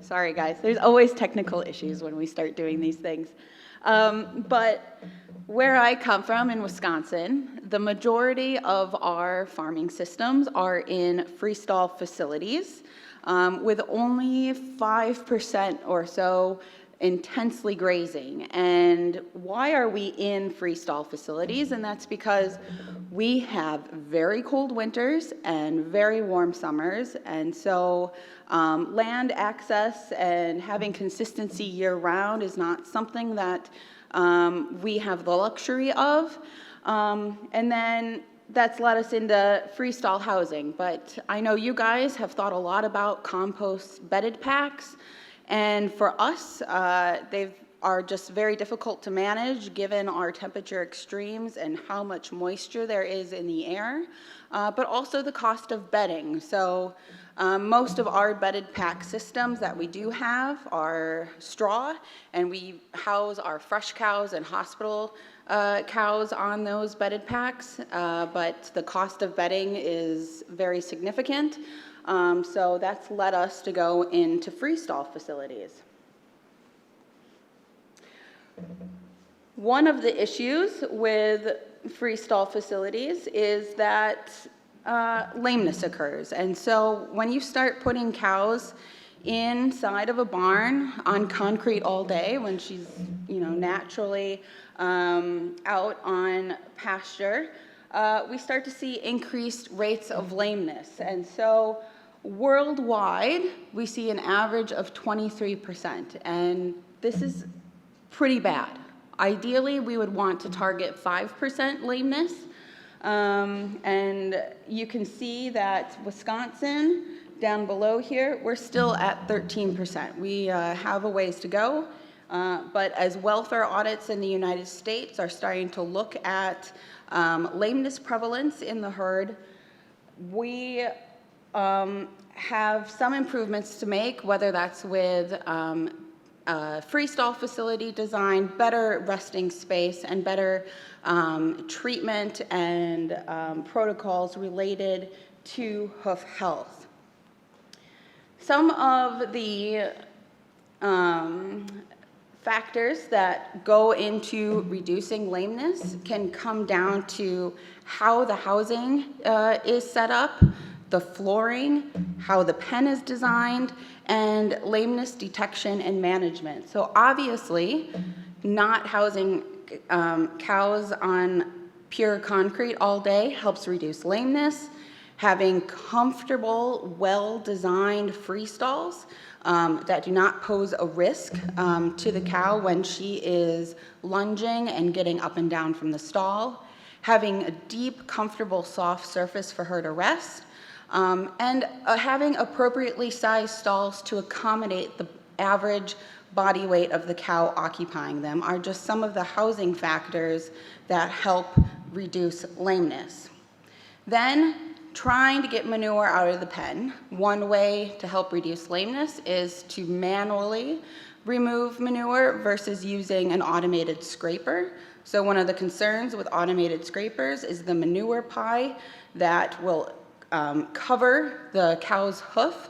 Sorry, guys. There's always technical issues when we start doing these things. But where I come from in Wisconsin, the majority of our farming systems are in freestall facilities, with only 5% or so intensely grazing. And why are we in freestall facilities? And that's because we have very cold winters and very warm summers. And so land access and having consistency year round is not something that we have the luxury of. And then that's led us into freestall housing. But I know you guys have thought a lot about compost bedded packs. And for us, they are just very difficult to manage given our temperature extremes and how much moisture there is in the air, but also the cost of bedding. So most of our bedded pack systems that we do have are straw, and we house our fresh cows and hospital cows on those bedded packs, but the cost of bedding is very significant. So that's led us to go into freestall facilities. One of the issues with freestall facilities is that lameness occurs. And so when you start putting cows inside of a barn on concrete all day, when she's naturally out on pasture, we start to see increased rates of lameness. And so worldwide, we see an average of 23%, and this is pretty bad. Ideally, we would want to target 5% lameness, and you can see that Wisconsin, down below here, we're still at 13%. We have a ways to go, but as welfare audits in the United States are starting to look at lameness prevalence in the herd, we have some improvements to make, whether that's with freestall facility design, better resting space, and better treatment and protocols related to hoof health. Some of the factors that go into reducing lameness can come down to how the housing is set up, the flooring, how the pen is designed, and lameness detection and management. So obviously, not housing cows on pure concrete all day helps reduce lameness. Having comfortable, well-designed freestalls that do not pose a risk to the cow when she is lunging and getting up and down from the stall. Having a deep, comfortable, soft surface for her to rest. And having appropriately sized stalls to accommodate the average body weight of the cow occupying them are just some of the housing factors that help reduce lameness. Then, trying to get manure out of the pen. One way to help reduce lameness is to manually remove manure versus using an automated scraper. So one of the concerns with automated scrapers is the manure pie that will cover the cow's hoof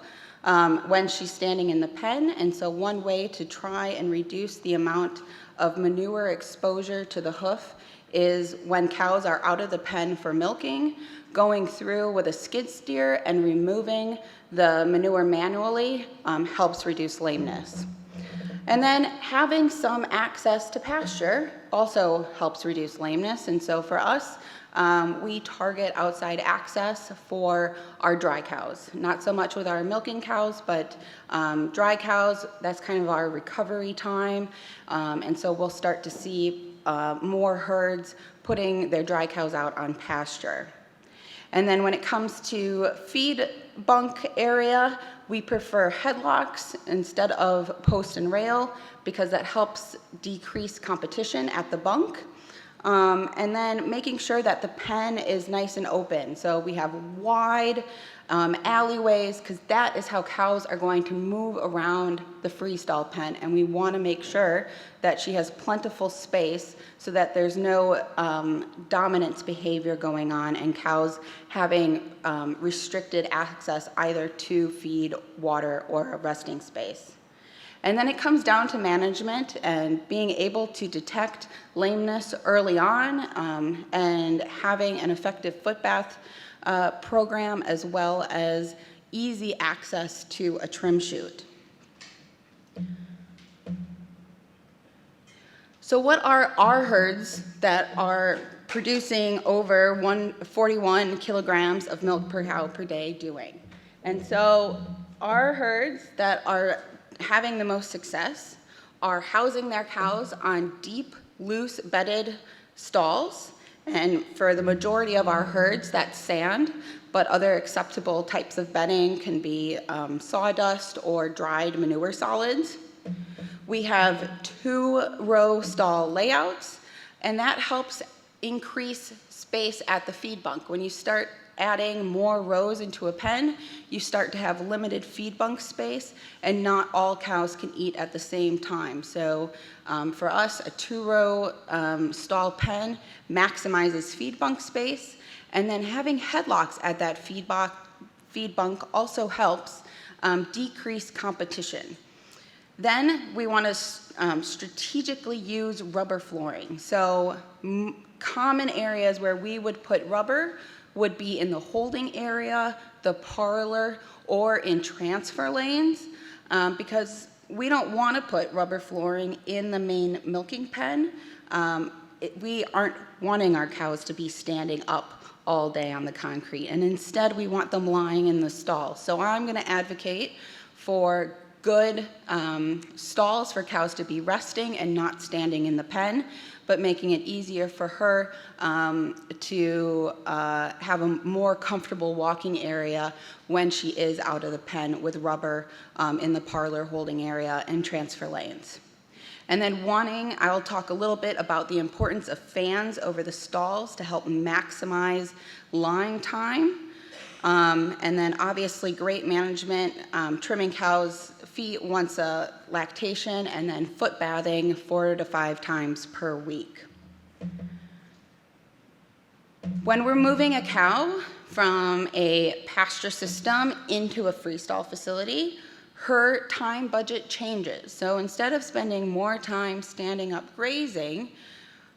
when she's standing in the pen. And so one way to try and reduce the amount of manure exposure to the hoof is when cows are out of the pen for milking, going through with a skid steer and removing the manure manually helps reduce lameness. And then having some access to pasture also helps reduce lameness. And so for us, we target outside access for our dry cows. Not so much with our milking cows, but dry cows, that's kind of our recovery time. And so we'll start to see more herds putting their dry cows out on pasture. And then when it comes to feed bunk area, we prefer headlocks instead of post and rail because that helps decrease competition at the bunk. And then making sure that the pen is nice and open. So we have wide alleyways because that is how cows are going to move around the freestall pen. And we want to make sure that she has plentiful space so that there's no dominance behavior going on and cows having restricted access either to feed, water, or a resting space. And then it comes down to management and being able to detect lameness early on, and having an effective foot bath program, as well as easy access to a trim chute. So what are our herds that are producing over 141 kilograms of milk per cow per day doing? And so our herds that are having the most success are housing their cows on deep, loose bedded stalls. And for the majority of our herds, that's sand, but other acceptable types of bedding can be sawdust or dried manure solids. We have 2-row stall layouts, and that helps increase space at the feed bunk. When you start adding more rows into a pen, you start to have limited feed bunk space, and not all cows can eat at the same time. So for us, a 2-row stall pen maximizes feed bunk space, and then having headlocks at that feed bunk also helps decrease competition. Then we want to strategically use rubber flooring. So common areas where we would put rubber would be in the holding area, the parlor, or in transfer lanes, because we don't want to put rubber flooring in the main milking pen. We aren't wanting our cows to be standing up all day on the concrete, and instead we want them lying in the stall. So I'm going to advocate for good stalls for cows to be resting and not standing in the pen, but making it easier for her to have a more comfortable walking area when she is out of the pen with rubber in the parlor holding area and transfer lanes. And then I'll talk a little bit about the importance of fans over the stalls to help maximize lying time. And then obviously great management, trimming cows' feet once a lactation, and then foot bathing 4 to 5 times per week. When we're moving a cow from a pasture system into a freestall facility, her time budget changes. So instead of spending more time standing up grazing,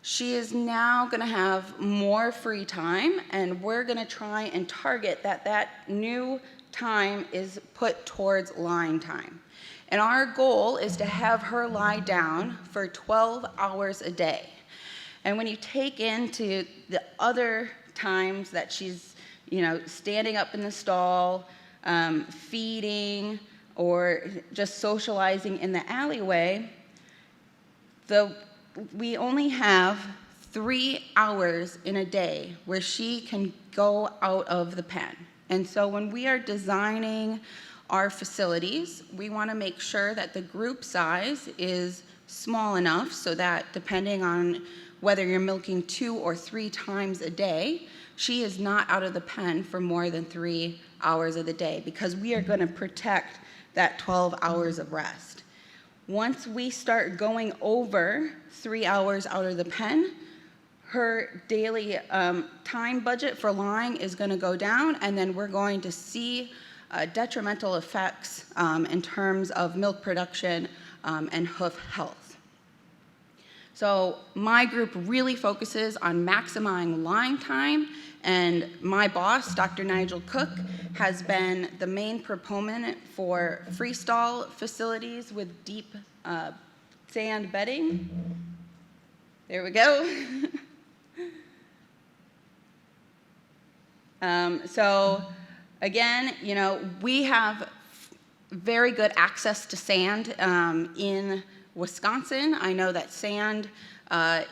she is now going to have more free time, and we're going to try and target that new time is put towards lying time. And our goal is to have her lie down for 12 hours a day. And when you take into the other times that she's, standing up in the stall, feeding, or just socializing in the alleyway, we only have 3 hours in a day where she can go out of the pen. And so when we are designing our facilities, we want to make sure that the group size is small enough so that depending on whether you're milking 2 or 3 times a day, she is not out of the pen for more than 3 hours of the day, because we are going to protect that 12 hours of rest. Once we start going over 3 hours out of the pen, her daily time budget for lying is going to go down, and then we're going to see detrimental effects in terms of milk production and hoof health. So my group really focuses on maximizing lying time, and my boss, Dr. Nigel Cook, has been the main proponent for freestall facilities with deep sand bedding. There we go. So again, we have very good access to sand in Wisconsin. I know that sand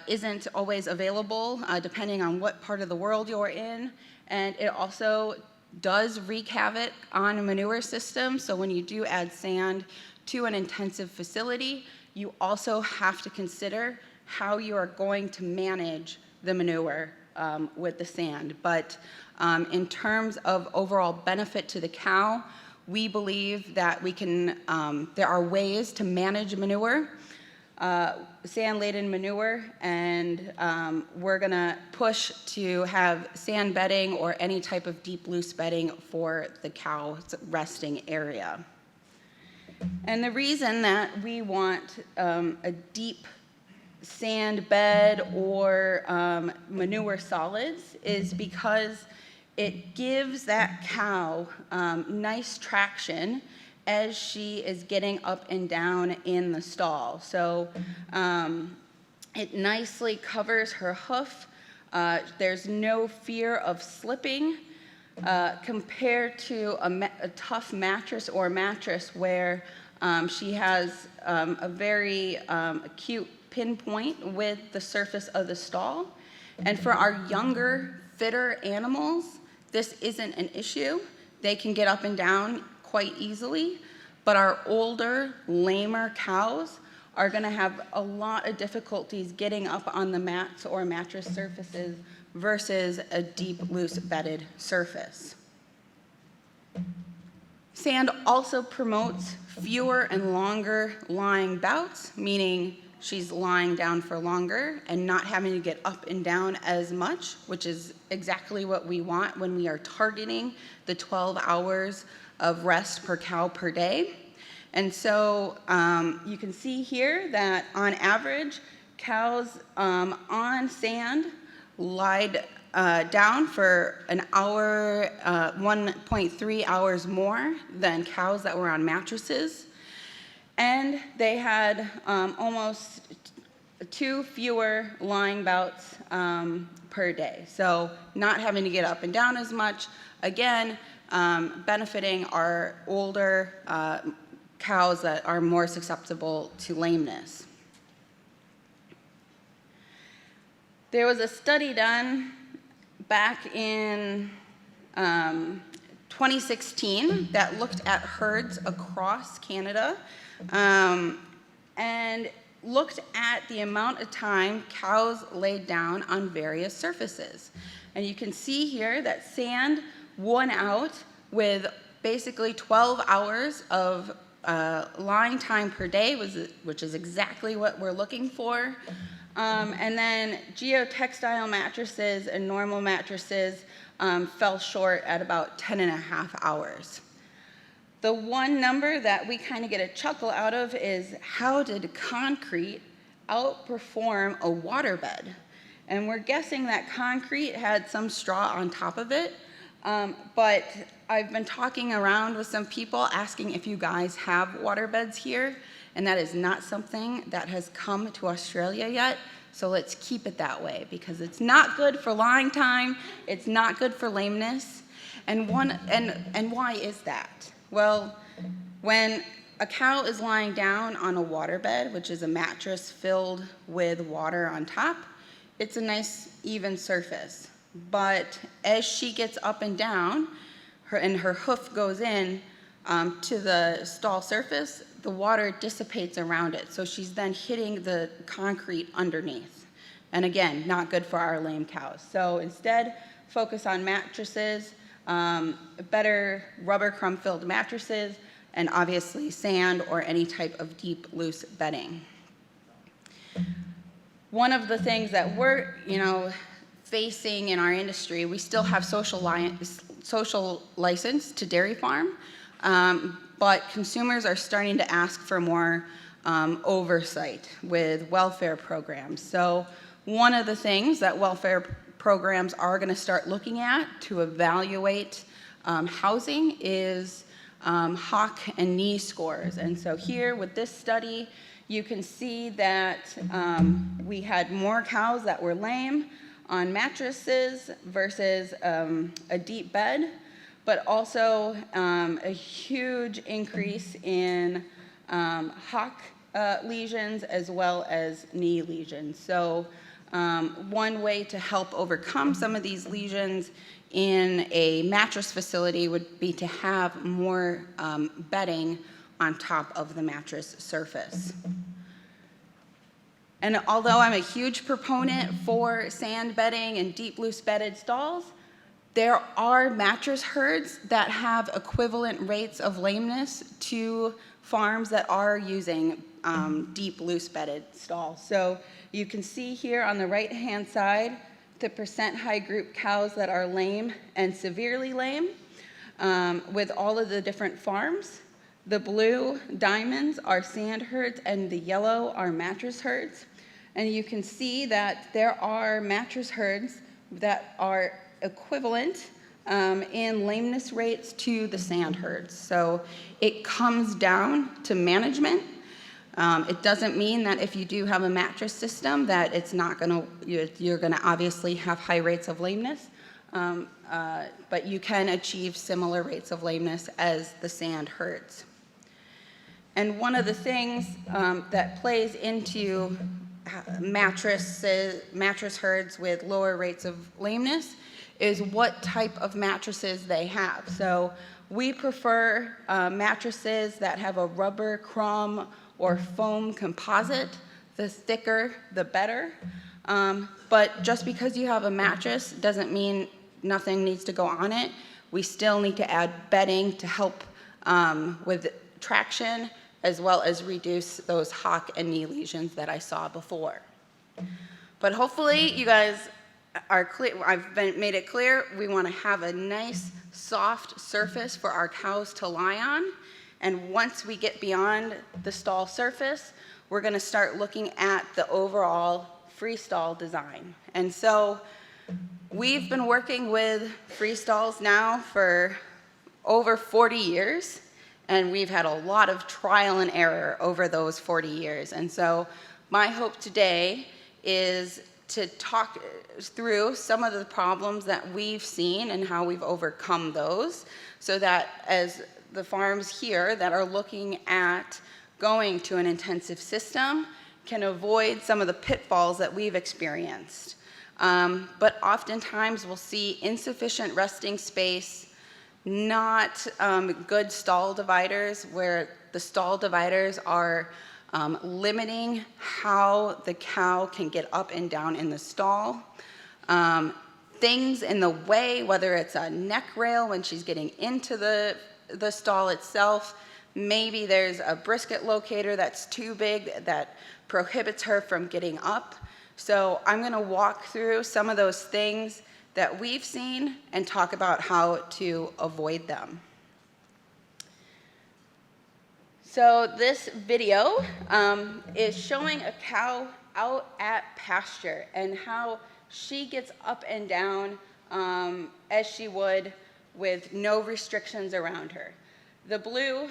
isn't always available depending on what part of the world you're in, and it also does wreak havoc on a manure system. So when you do add sand to an intensive facility, you also have to consider how you are going to manage the manure with the sand. But in terms of overall benefit to the cow, we believe that we can, there are ways to manage manure, sand-laden manure, and we're gonna push to have sand bedding or any type of deep loose bedding for the cow's resting area. And the reason that we want a deep sand bed or manure solids is because it gives that cow nice traction as she is getting up and down in the stall. So it nicely covers her hoof. There's no fear of slipping compared to a tough mattress or mattress where she has a very acute pinpoint with the surface of the stall. And for our younger, fitter animals, this isn't an issue. They can get up and down quite easily, but our older, lamer cows are going to have a lot of difficulties getting up on the mats or mattress surfaces versus a deep, loose bedded surface. Sand also promotes fewer and longer lying bouts, meaning she's lying down for longer and not having to get up and down as much, which is exactly what we want when we are targeting the 12 hours of rest per cow per day. And so you can see here that on average, cows on sand lied down for an hour, 1.3 hours more than cows that were on mattresses. And they had almost 2 fewer lying bouts per day. So not having to get up and down as much, again, benefiting our older cows that are more susceptible to lameness. There was a study done back in 2016 that looked at herds across Canada and looked at the amount of time cows laid down on various surfaces. And you can see here that sand won out with basically 12 hours of lying time per day, which is exactly what we're looking for. And then geotextile mattresses and normal mattresses fell short at about 10.5 hours. The one number that we kind of get a chuckle out of is how did concrete outperform a waterbed? And we're guessing that concrete had some straw on top of it, but I've been talking around with some people asking if you guys have waterbeds here, and that is not something that has come to Australia yet. So let's keep it that way because it's not good for lying time, it's not good for lameness. And why is that? Well, when a cow is lying down on a waterbed, which is a mattress filled with water on top, it's a nice even surface. But as she gets up and down, her hoof goes in to the stall surface, the water dissipates around it. So she's then hitting the concrete underneath. And again, not good for our lame cows. So instead, focus on mattresses, better rubber crumb-filled mattresses, and obviously sand or any type of deep, loose bedding. One of the things that we're, facing in our industry, we still have social license to dairy farm, but consumers are starting to ask for more oversight with welfare programs. So one of the things that welfare programs are going to start looking at to evaluate housing is hock and knee scores. And so here with this study, you can see that we had more cows that were lame on mattresses versus a deep bed, but also a huge increase in hock lesions as well as knee lesions. So one way to help overcome some of these lesions in a mattress facility would be to have more bedding on top of the mattress surface. And although I'm a huge proponent for sand bedding and deep loose bedded stalls, there are mattress herds that have equivalent rates of lameness to farms that are using deep loose bedded stalls. So you can see here on the right hand side the percent high group cows that are lame and severely lame with all of the different farms. The blue diamonds are sand herds and the yellow are mattress herds. And you can see that there are mattress herds that are equivalent in lameness rates to the sand herds. So it comes down to management. It doesn't mean that if you do have a mattress system that it's not gonna, you're gonna obviously have high rates of lameness, but you can achieve similar rates of lameness as the sand herds. And one of the things that plays into mattress herds with lower rates of lameness is what type of mattresses they have. So we prefer mattresses that have a rubber, crumb, or foam composite. The thicker, the better. But just because you have a mattress doesn't mean nothing needs to go on it. We still need to add bedding to help with traction, as well as reduce those hock and knee lesions that I saw before. But hopefully you guys are clear. I've made it clear we want to have a nice soft surface for our cows to lie on. And once we get beyond the stall surface, we're going to start looking at the overall freestall design. And so we've been working with freestalls now for over 40 years. And we've had a lot of trial and error over those 40 years. And so my hope today is to talk through some of the problems that we've seen and how we've overcome those, so that as the farms here that are looking at going to an intensive system can avoid some of the pitfalls that we've experienced. But oftentimes we'll see insufficient resting space, not good stall dividers, where the stall dividers are limiting how the cow can get up and down in the stall. Things in the way, whether it's a neck rail when she's getting into the stall itself, maybe there's a brisket locator that's too big that prohibits her from getting up. So I'm gonna walk through some of those things that we've seen and talk about how to avoid them. So this video is showing a cow out at pasture and how she gets up and down as she would with no restrictions around her. The blue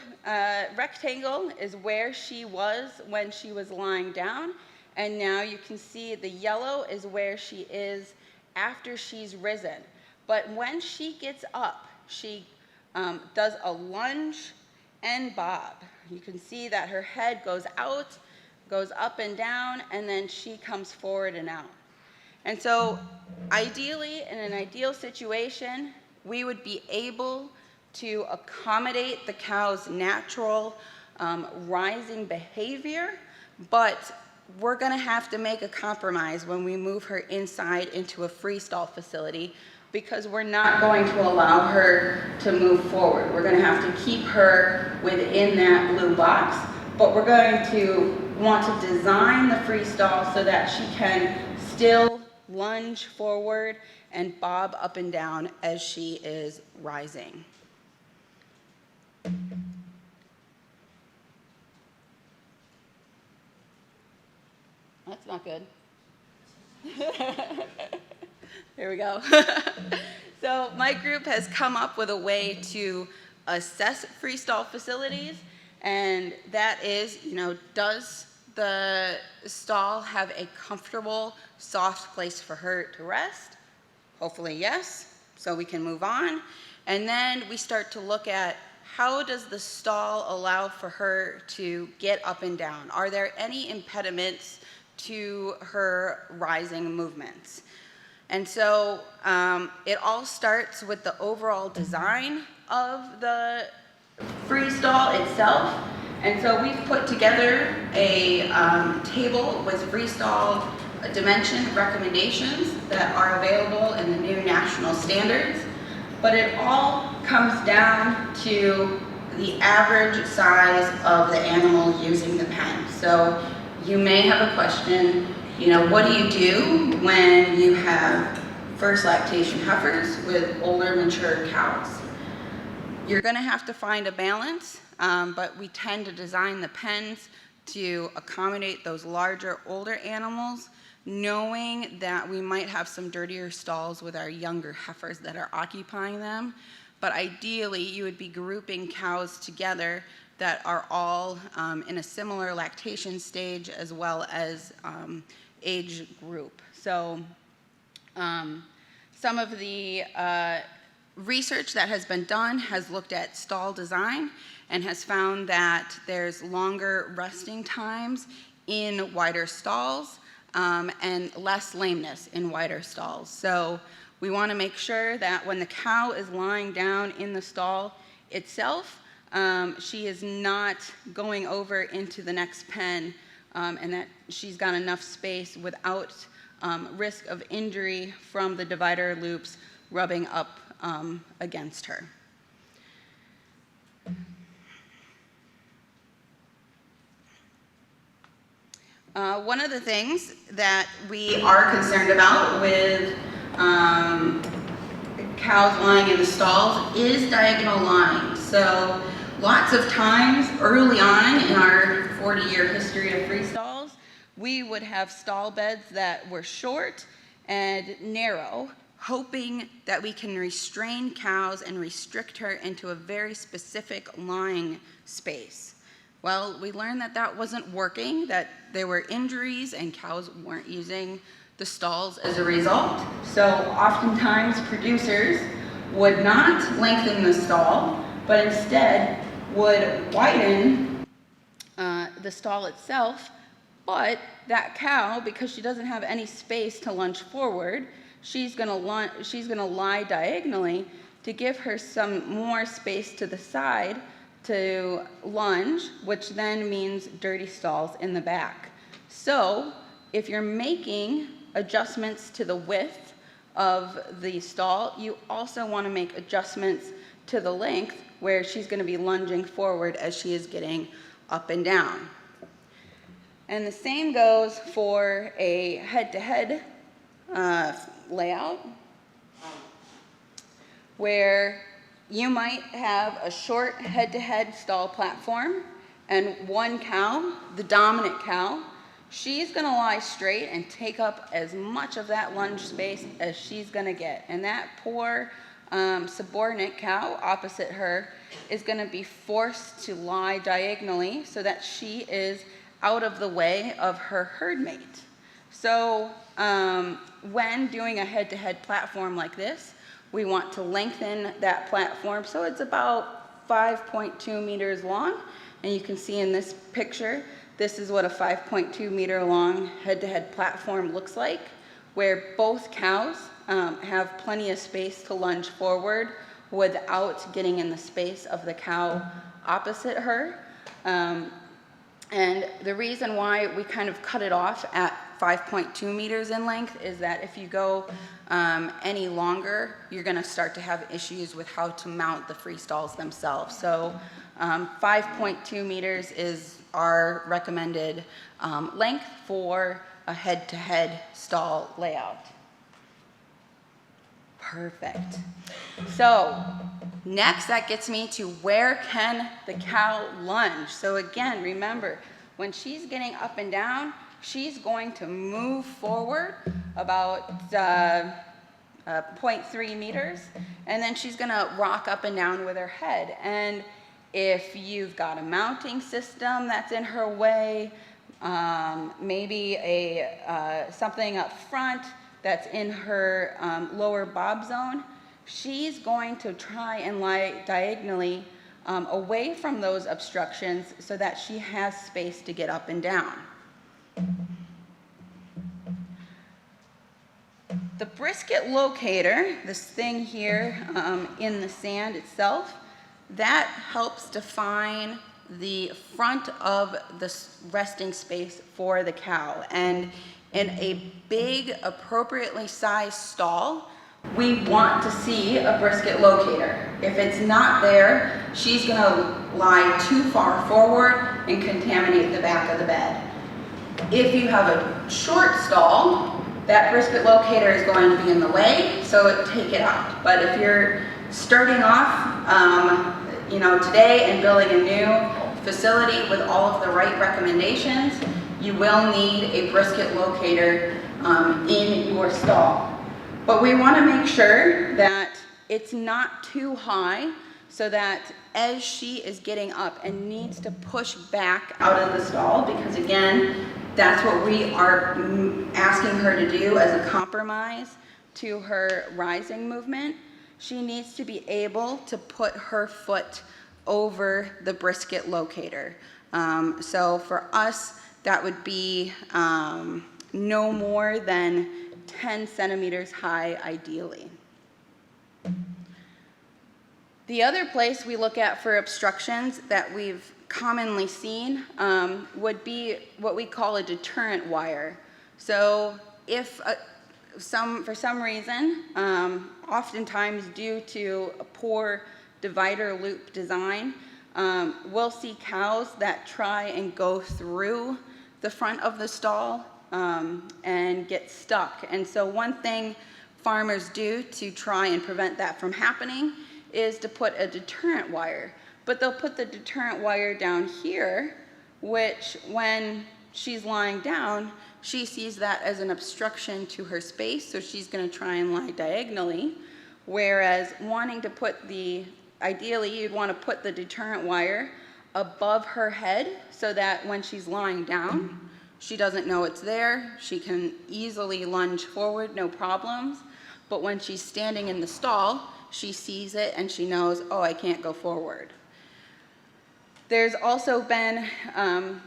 rectangle is where she was when she was lying down, and now you can see the yellow is where she is after she's risen. But when she gets up, she does a lunge and bob. You can see that her head goes out, goes up and down, and then she comes forward and out. And so ideally, in an ideal situation, we would be able to accommodate the cow's natural rising behavior, but we're gonna have to make a compromise when we move her inside into a freestall facility, because we're not going to allow her to move forward. We're gonna have to keep her within that blue box, but we're going to want to design the freestall so that she can still lunge forward and bob up and down as she is rising. That's not good. There we go. So my group has come up with a way to assess freestall facilities, and that is, does the stall have a comfortable, soft place for her to rest? Hopefully yes, so we can move on. And then we start to look at, how does the stall allow for her to get up and down? Are there any impediments to her rising movements? And so it all starts with the overall design of the freestall itself. And so we've put together a table with freestall dimension recommendations that are available in the new national standards. But it all comes down to the average size of the animal using the pen. So you may have a question, what do you do when you have first lactation heifers with older mature cows? You're gonna have to find a balance but we tend to design the pens to accommodate those larger, older animals, knowing that we might have some dirtier stalls with our younger heifers that are occupying them. But ideally, you would be grouping cows together that are all in a similar lactation stage as well as age group. So some of the research that has been done has looked at stall design and has found that there's longer resting times in wider stalls and less lameness in wider stalls. So we want to make sure that when the cow is lying down in the stall itself, she is not going over into the next pen, and that she's got enough space without risk of injury from the divider loops rubbing up against her. One of the things that we are concerned about with cows lying in the stalls is diagonal lying. So lots of times early on in our 40-year history of freestalls, we would have stall beds that were short and narrow, hoping that we can restrain cows and restrict her into a very specific lying space. Well, we learned that that wasn't working, that there were injuries and cows weren't using the stalls as a result. So oftentimes producers would not lengthen the stall, but instead would widen the stall itself. But that cow, because she doesn't have any space to lunge forward, she's gonna lie diagonally to give her some more space to the side to lunge, which then means dirty stalls in the back. So if you're making adjustments to the width of the stall, you also want to make adjustments to the length where she's going to be lunging forward as she is getting up and down. And the same goes for a head-to-head layout, where you might have a short head-to-head stall platform, and one cow, the dominant cow, she's going to lie straight and take up as much of that lunge space as she's going to get. And that poor subordinate cow opposite her is going to be forced to lie diagonally so that she is out of the way of her herd mate. So when doing a head-to-head platform like this, we want to lengthen that platform so it's about 5.2 meters long. And you can see in this picture, this is what a 5.2 meter long head-to-head platform looks like, where both cows have plenty of space to lunge forward without getting in the space of the cow opposite her. And the reason why we kind of cut it off at 5.2 meters in length is that if you go any longer, you're going to start to have issues with how to mount the freestalls themselves. So 5.2 meters is our recommended length for a head-to-head stall layout. Perfect. So next, that gets me to where can the cow lunge? So again, remember, when she's getting up and down, she's going to move forward about 0.3 meters, and then she's going to rock up and down with her head. And if you've got a mounting system that's in her way, maybe something up front that's in her lower bob zone, she's going to try and lie diagonally away from those obstructions so that she has space to get up and down. The brisket locator, this thing here in the sand itself, that helps define the front of the resting space for the cow. And in a big, appropriately sized stall, we want to see a brisket locator. If it's not there, she's going to lie too far forward and contaminate the back of the bed. If you have a short stall, that brisket locator is going to be in the way, so take it out. But if you're starting off today and building a new facility with all of the right recommendations, you will need a brisket locator in your stall. But we want to make sure that it's not too high so that as she is getting up and needs to push back out of the stall, because again, that's what we are asking her to do as a compromise to her rising movement, she needs to be able to put her foot over the brisket locator. So for us, that would be no more than 10 centimeters high, ideally. The other place we look at for obstructions that we've commonly seen would be what we call a deterrent wire. So if for some reason, oftentimes due to a poor divider loop design, we'll see cows that try and go through the front of the stall and get stuck. And so one thing farmers do to try and prevent that from happening is to put a deterrent wire. But they'll put the deterrent wire down here, which when she's lying down, she sees that as an obstruction to her space, so she's going to try and lie diagonally. Whereas wanting to put ideally you'd want to put the deterrent wire above her head so that when she's lying down, she doesn't know it's there. She can easily lunge forward, no problems. But when she's standing in the stall, she sees it and she knows, oh, I can't go forward. There's also been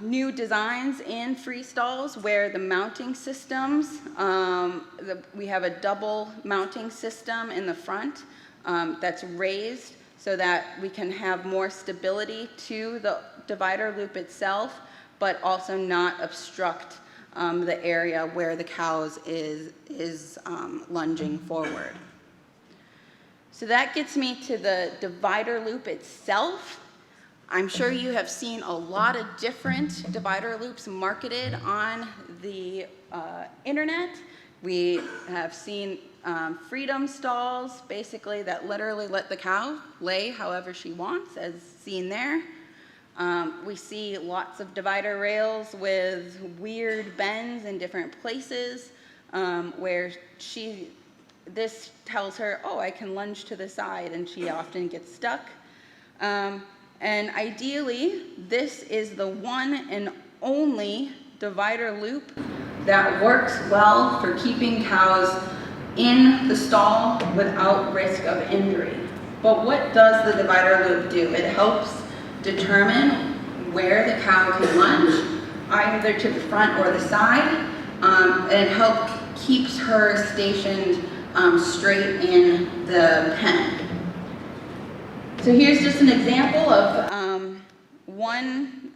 new designs in freestalls where the mounting systems, we have a double mounting system in the front that's raised so that we can have more stability to the divider loop itself, but also not obstruct the area where the cows is lunging forward. So that gets me to the divider loop itself. I'm sure you have seen a lot of different divider loops marketed on the internet. We have seen freedom stalls, basically, that literally let the cow lay however she wants, as seen there. We see lots of divider rails with weird bends in different places where this tells her, oh, I can lunge to the side, and she often gets stuck. And ideally, this is the one and only divider loop that works well for keeping cows in the stall without risk of injury. But what does the divider loop do? It helps determine where the cow can lunge, either to the front or the side, and it keeps her stationed straight in the pen. So here's just an example of one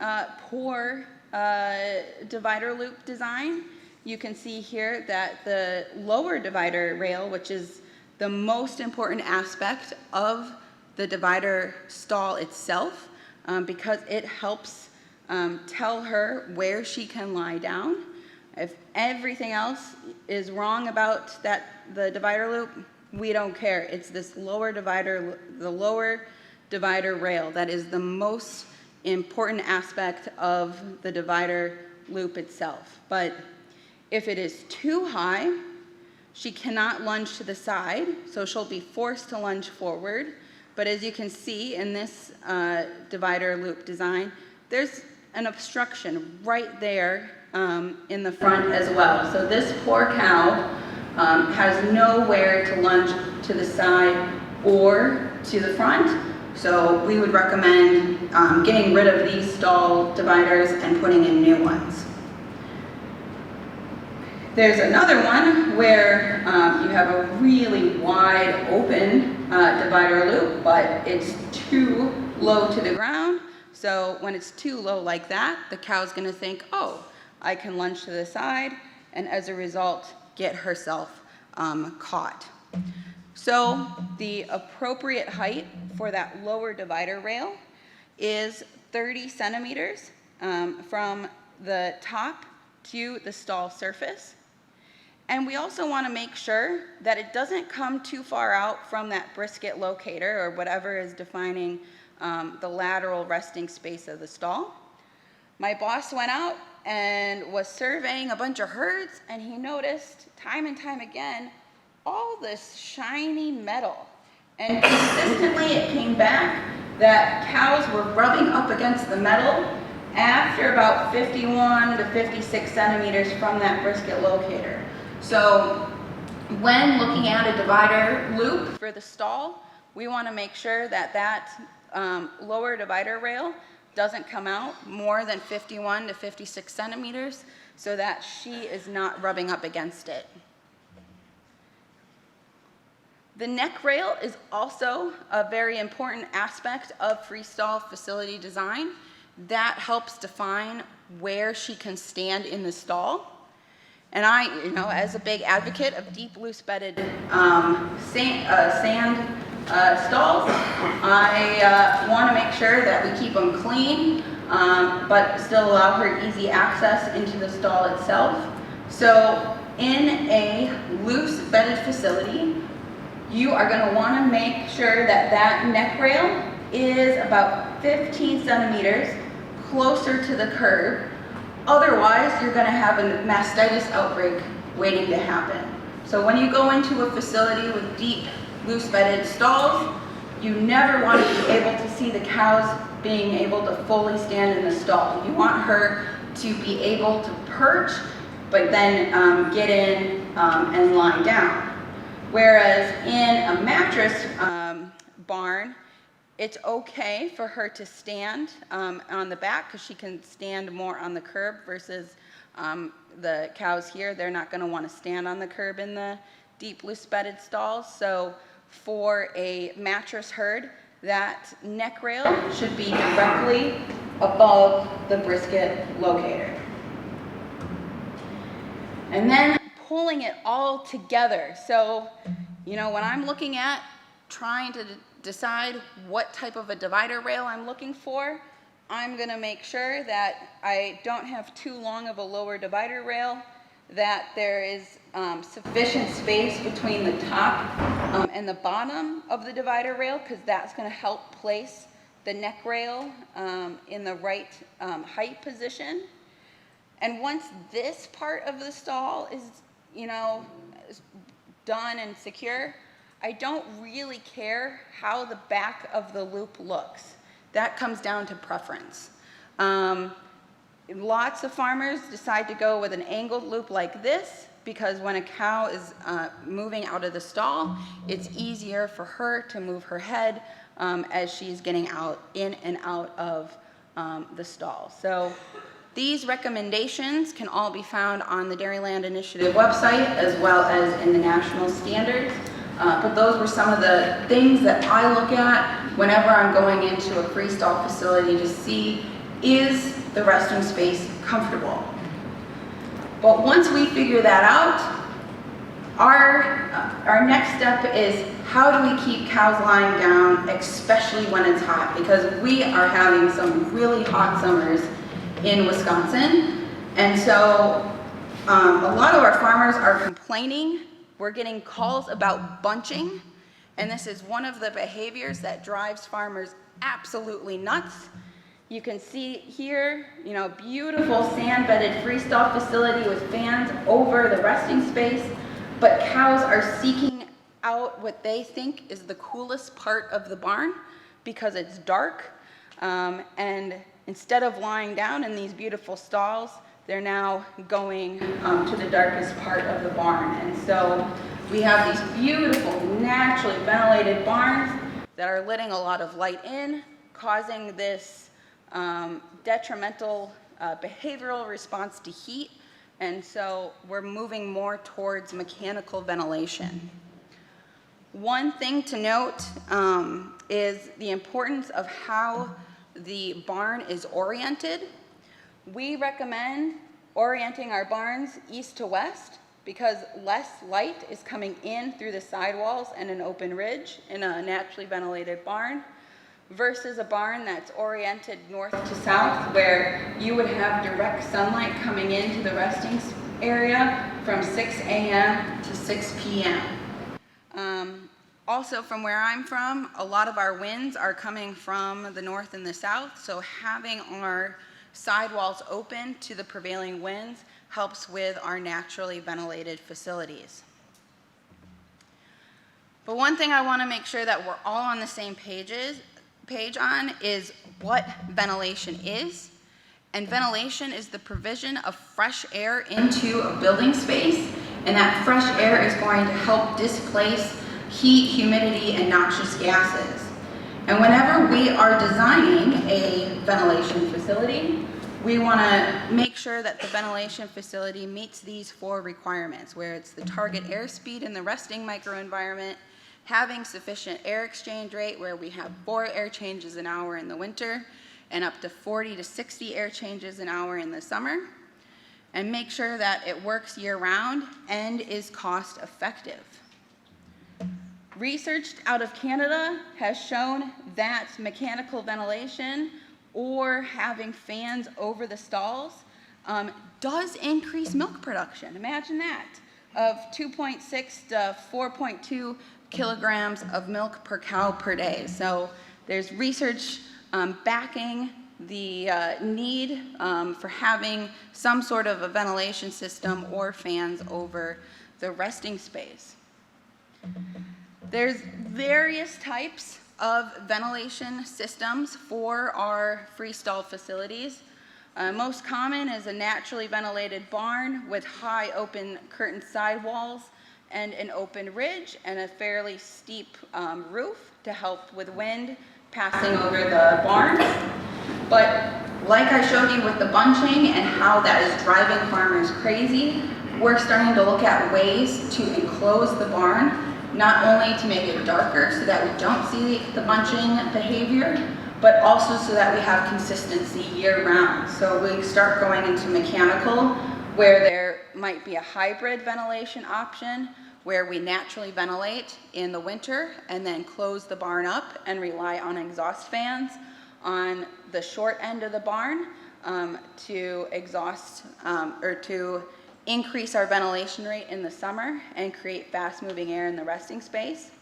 poor divider loop design. You can see here that the lower divider rail, which is the most important aspect of the divider stall itself, because it helps tell her where she can lie down. If everything else is wrong about the divider loop, we don't care. It's this lower divider, the lower divider rail that is the most important aspect of the divider loop itself. But if it is too high, she cannot lunge to the side, so she'll be forced to lunge forward. But as you can see in this divider loop design, there's an obstruction right there in the front as well. So this poor cow has nowhere to lunge to the side or to the front. So we would recommend getting rid of these stall dividers and putting in new ones. There's another one where you have a really wide open divider loop, but it's too low to the ground. So when it's too low like that, the cow's gonna think, oh, I can lunge to the side, and as a result, get herself caught. So the appropriate height for that lower divider rail is 30 centimeters from the top to the stall surface. And we also want to make sure that it doesn't come too far out from that brisket locator or whatever is defining the lateral resting space of the stall. My boss went out and was surveying a bunch of herds, and he noticed time and time again all this shiny metal. And consistently it came back that cows were rubbing up against the metal after about 51 to 56 centimeters from that brisket locator. So when looking at a divider loop for the stall, we want to make sure that that lower divider rail doesn't come out more than 51 to 56 centimeters so that she is not rubbing up against it. The neck rail is also a very important aspect of freestall facility design. That helps define where she can stand in the stall. And I, as a big advocate of deep, loose-bedded sand stalls, I want to make sure that we keep them clean, but still allow her easy access into the stall itself. So in a loose-bedded facility, you are going to want to make sure that that neck rail is about 15 centimeters closer to the curb. Otherwise, you're going to have a mastitis outbreak waiting to happen. So when you go into a facility with deep, loose-bedded stalls, you never want to be able to see the cows being able to fully stand in the stall. You want her to be able to perch, but then get in and lie down. Whereas in a mattress barn, it's okay for her to stand on the back because she can stand more on the curb versus the cows here. They're not going to want to stand on the curb in the deep, loose-bedded stalls. So for a mattress herd, that neck rail should be directly above the brisket locator. And then pulling it all together. So, when I'm looking at trying to decide what type of a divider rail I'm looking for, I'm going to make sure that I don't have too long of a lower divider rail, that there is sufficient space between the top and the bottom of the divider rail, because that's going to help place the neck rail in the right height position. And once this part of the stall is, done and secure, I don't really care how the back of the loop looks. That comes down to preference. Lots of farmers decide to go with an angled loop like this because when a cow is moving out of the stall, it's easier for her to move her head as she's getting in and out of the stall. So these recommendations can all be found on the Dairyland Initiative website as well as in the national standards. But those were some of the things that I look at whenever I'm going into a freestall facility to see, is the resting space comfortable? But once we figure that out, our next step is how do we keep cows lying down, especially when it's hot? Because we are having some really hot summers in Wisconsin. And so a lot of our farmers are complaining. We're getting calls about bunching, and this is one of the behaviors that drives farmers absolutely nuts. You can see here, beautiful sand-bedded freestall facility with fans over the resting space, but cows are seeking out what they think is the coolest part of the barn because it's dark, and instead of lying down in these beautiful stalls, they're now going to the darkest part of the barn. And so we have these beautiful, naturally ventilated barns that are letting a lot of light in, causing this detrimental behavioral response to heat. And so we're moving more towards mechanical ventilation. One thing to note is the importance of how the barn is oriented. We recommend orienting our barns east to west because less light is coming in through the sidewalls and an open ridge in a naturally ventilated barn versus a barn that's oriented north to south where you would have direct sunlight coming into the resting area from 6 a.m. to 6 p.m. Also, from where I'm from, a lot of our winds are coming from the north and the south, so having our sidewalls open to the prevailing winds helps with our naturally ventilated facilities. But one thing I want to make sure that we're all on the same page on is what ventilation is. And ventilation is the provision of fresh air into a building space, and that fresh air is going to help displace heat, humidity, and noxious gases. And whenever we are designing a ventilation facility, we want to make sure that the ventilation facility meets these 4 requirements, where it's the target airspeed in the resting microenvironment, having sufficient air exchange rate, where we have 4 air changes an hour in the winter, and up to 40 to 60 air changes an hour in the summer, and make sure that it works year-round and is cost-effective. Research out of Canada has shown that mechanical ventilation or having fans over the stalls does increase milk production. Imagine that, of 2.6 to 4.2 kilograms of milk per cow per day. So there's research backing the need for having some sort of a ventilation system or fans over the resting space. There's various types of ventilation systems for our freestall facilities. Most common is a naturally ventilated barn with high open curtain sidewalls and an open ridge and a fairly steep roof to help with wind passing over the barn. But like I showed you with the bunching and how that is driving farmers crazy, we're starting to look at ways to enclose the barn, not only to make it darker so that we don't see the bunching behavior, but also so that we have consistency year-round. So we start going into mechanical, where there might be a hybrid ventilation option, where we naturally ventilate in the winter and then close the barn up and rely on exhaust fans on the short end of the barn to exhaust or to increase our ventilation rate in the summer and create fast-moving air in the resting space.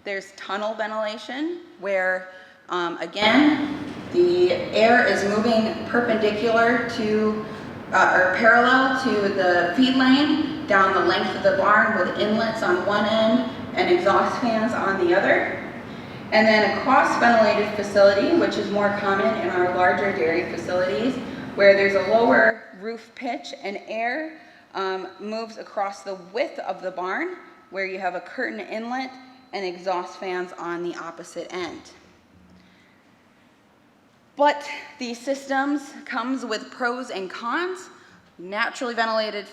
There's tunnel ventilation, where again, the air is moving perpendicular to or parallel to the feed lane down the length of the barn, with inlets on one end and exhaust fans on the other. And then a cross-ventilated facility, which is more common in our larger dairy facilities, where there's a lower roof pitch and air moves across the width of the barn, where you have a curtain inlet and exhaust fans on the opposite end. But these systems comes with pros and cons. Naturally ventilated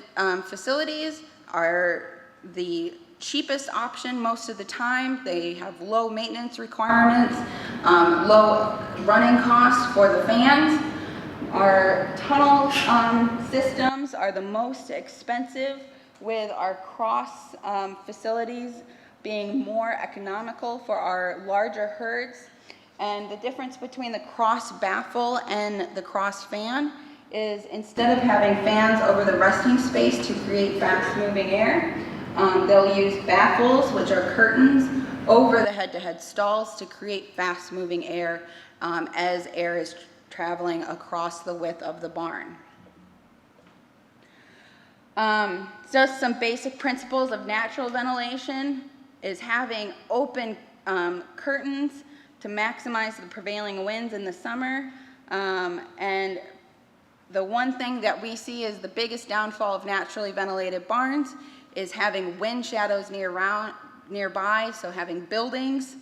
facilities are the cheapest option most of the time. They have low maintenance requirements, low running costs for the fans. Our tunnel systems are the most expensive, with our cross facilities being more economical for our larger herds. And the difference between the cross baffle and the cross fan is, instead of having fans over the resting space to create fast-moving air, they'll use baffles, which are curtains, over the head-to-head stalls to create fast-moving air as air is traveling across the width of the barn. Just some basic principles of natural ventilation is having open curtains to maximize the prevailing winds in the summer. And the one thing that we see is the biggest downfall of naturally ventilated barns is having wind shadows nearby, so having buildings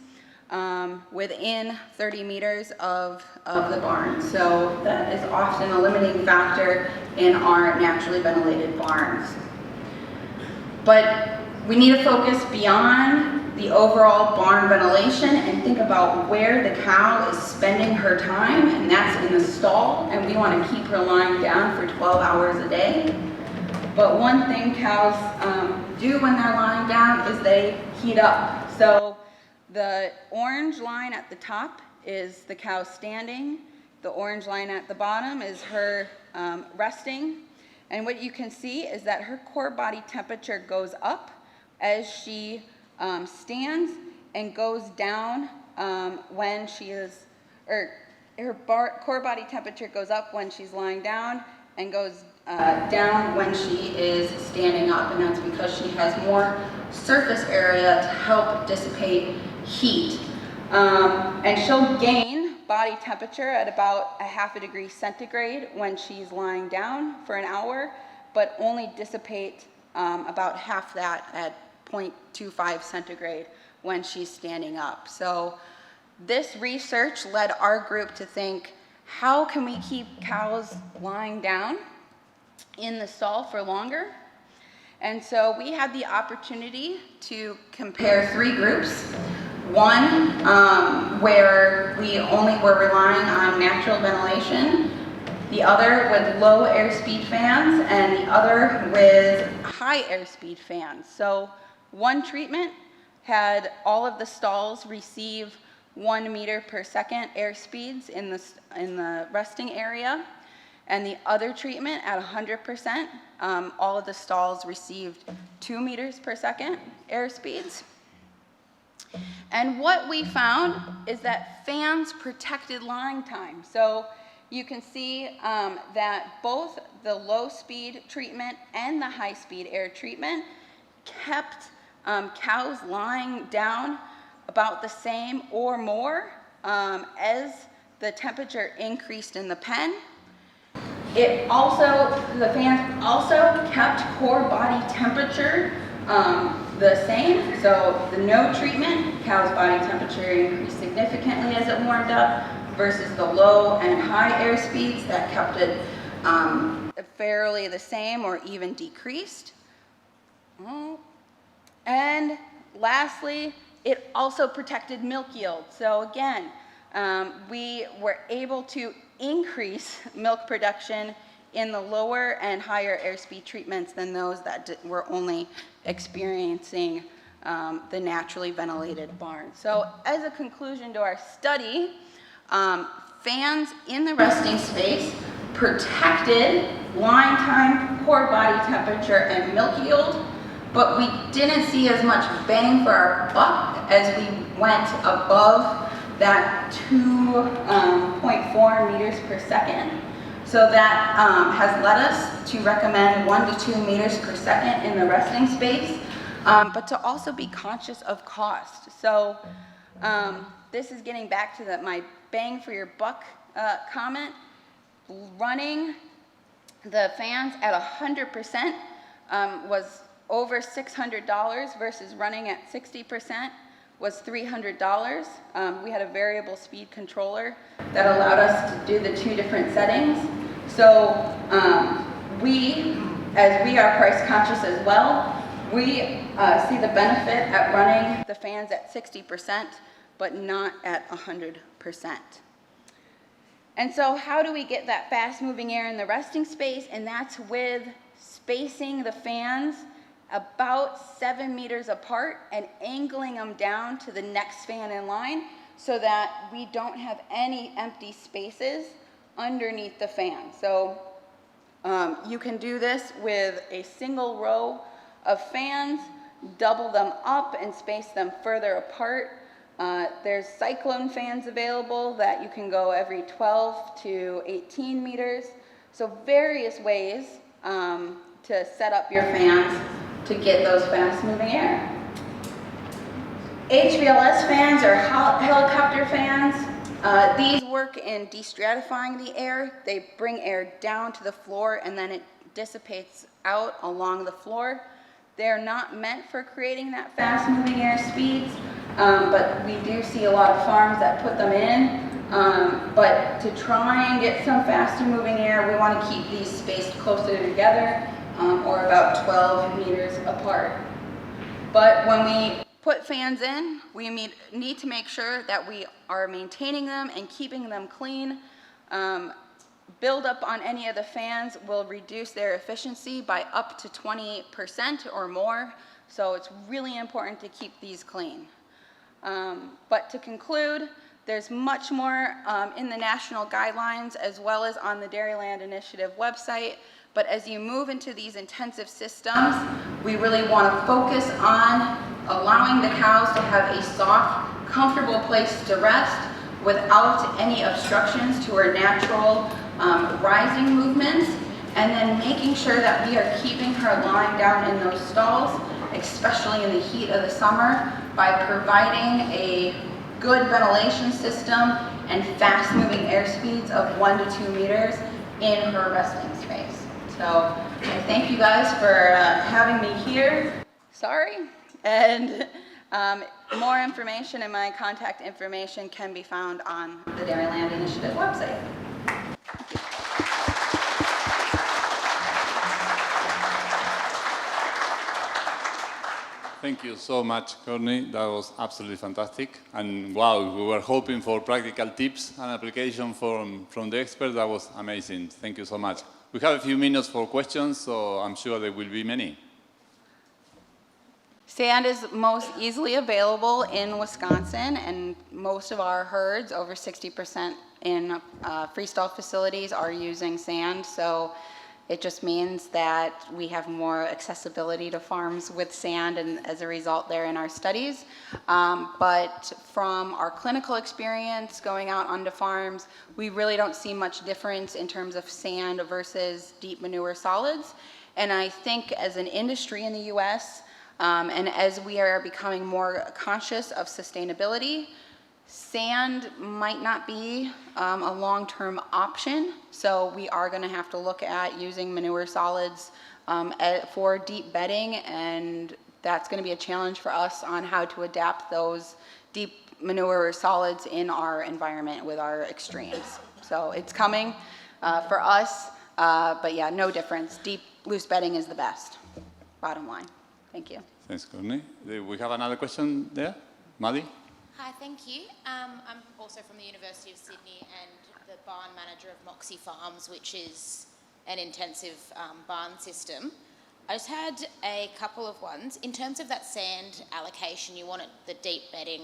within 30 meters of the barn. So that is often a limiting factor in our naturally ventilated barns. But we need to focus beyond the overall barn ventilation and think about where the cow is spending her time, and that's in the stall, and we want to keep her lying down for 12 hours a day. But one thing cows do when they're lying down is they heat up. So the orange line at the top is the cow standing. The orange line at the bottom is her resting. And what you can see is that her core body temperature goes up as she stands, and goes down when she is, or her core body temperature goes up when she's lying down and goes down when she is standing up, and that's because she has more surface area to help dissipate heat. And she'll gain body temperature at about 0.5 degrees centigrade when she's lying down for an hour, but only dissipate about half that at 0.25 centigrade when she's standing up. So this research led our group to think, how can we keep cows lying down in the stall for longer? And so we had the opportunity to compare 3 groups. One where we only were relying on natural ventilation, the other with low airspeed fans, and the other with high airspeed fans. So one treatment had all of the stalls receive 1 meter per second airspeeds in the resting area, and the other treatment at 100%, all of the stalls received 2 meters per second airspeeds. And what we found is that fans protected lying time. So you can see that both the low speed treatment and the high speed air treatment kept cows lying down about the same or more as the temperature increased in the pen. The fans also kept core body temperature the same. So the no treatment, cow's body temperature increased significantly as it warmed up, versus the low and high air speeds that kept it fairly the same or even decreased. And lastly, it also protected milk yield. So again, we were able to increase milk production in the lower and higher airspeed treatments than those that were only experiencing the naturally ventilated barn. So as a conclusion to our study, fans in the resting space protected lying time, core body temperature, and milk yield, but we didn't see as much bang for our buck as we went above that 2.4 meters per second. So that has led us to recommend 1 to 2 meters per second in the resting space, but to also be conscious of cost. So this is getting back to my bang for your buck comment. Running the fans at 100% was over $600 versus running at 60% was $300. We had a variable speed controller that allowed us to do the 2 different settings. So as we are price conscious as well, we see the benefit at running the fans at 60%, but not at 100%. And so how do we get that fast moving air in the resting space? And that's with spacing the fans about 7 meters apart and angling them down to the next fan in line so that we don't have any empty spaces underneath the fan. So you can do this with a single row of fans, double them up and space them further apart. There's cyclone fans available that you can go every 12 to 18 meters. So various ways to set up your fans to get those fast moving air. HVLS fans are helicopter fans. These work in destratifying the air. They bring air down to the floor and then it dissipates out along the floor. They're not meant for creating that fast moving air speeds, but we do see a lot of farms that put them in. But to try and get some faster moving air, we want to keep these spaced closer together, or about 12 meters apart. But when we put fans in, we need to make sure that we are maintaining them and keeping them clean. Build up on any of the fans will reduce their efficiency by up to 28% or more. So it's really important to keep these clean. But to conclude, There's much more in the national guidelines as well as on the Dairyland Initiative website. But as you move into these intensive systems, we really want to focus on allowing the cows to have a soft, comfortable place to rest without any obstructions to her natural rising movements, and then making sure that we are keeping her lying down in those stalls, especially in the heat of the summer, by providing a good ventilation system and fast-moving air speeds of 1 to 2 meters in her resting space. So I thank you guys for having me here. Sorry. And more information and my contact information can be found on the Dairyland Initiative website. Thank you so much, Courtney. That was absolutely fantastic. And wow, we were hoping for practical tips and application from the expert. That was amazing. Thank you so much. We have a few minutes for questions, so I'm sure there will be many. Sand is most easily available in Wisconsin, and most of our herds, over 60% in freestall facilities, are using sand. So it just means that we have more accessibility to farms with sand, and as a result, they're in our studies. But from our clinical experience going out onto farms, we really don't see much difference in terms of sand versus deep manure solids. And I think as an industry in the US, and as we are becoming more conscious of sustainability, sand might not be a long-term option. So we are going to have to look at using manure solids for deep bedding, and that's going to be a challenge for us on how to adapt those deep manure solids in our environment with our extremes. So it's coming for us, but yeah, no difference. Deep, loose bedding is the best, bottom line. Thank you. Thanks, Courtney. We have another question there. Maddie? Hi, thank you. I'm also from the University of Sydney and the barn manager of Moxie Farms, which is an intensive barn system. I just had a couple of ones. In terms of that sand allocation, you want the deep bedding.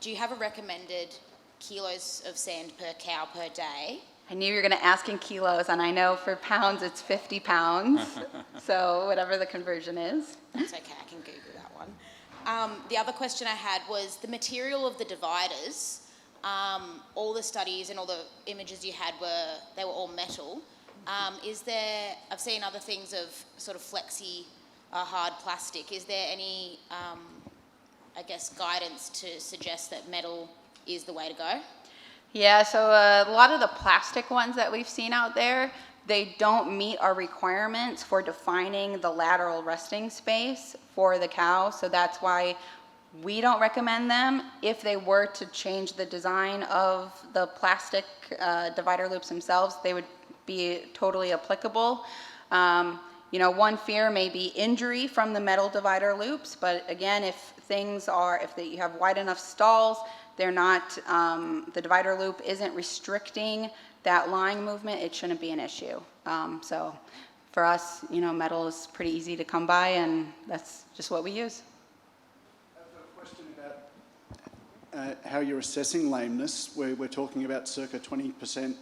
Do you have a recommended kilos of sand per cow per day? I knew you were going to ask in kilos, and I know for pounds it's 50 pounds, so whatever the conversion is. That's okay, I can Google that one. The other question I had was the material of the dividers. All the studies and all the images you had were all metal. I've seen other things of sort of flexi, hard plastic. Is there any, I guess, guidance to suggest that metal is the way to go? Yeah, so a lot of the plastic ones that we've seen out there, they don't meet our requirements for defining the lateral resting space for the cow, so that's why we don't recommend them. If they were to change the design of the plastic divider loops themselves, they would be totally applicable. You know, one fear may be injury from the metal divider loops, but again, if you have wide enough stalls, they're not, the divider loop isn't restricting that line movement, it shouldn't be an issue. So for us, you know, metal is pretty easy to come by, and that's just what we use. I've got a question about how you're assessing lameness. We're talking about circa 20%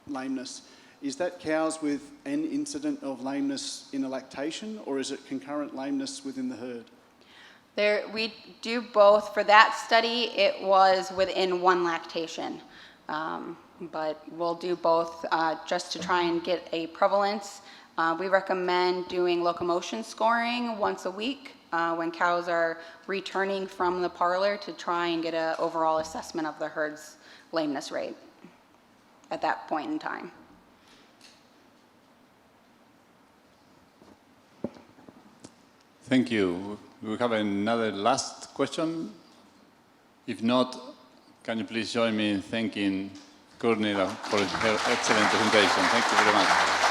lameness. Is that cows with an incident of lameness in a lactation, or is it concurrent lameness within the herd? We do both. For that study, it was within one lactation. But we'll do both just to try and get a prevalence. We recommend doing locomotion scoring once a week when cows are returning from the parlor to try and get an overall assessment of the herd's lameness rate at that point in time. Thank you. Do we have another last question? If not, can you please join me in thanking Courtney for her excellent presentation. Thank you very much.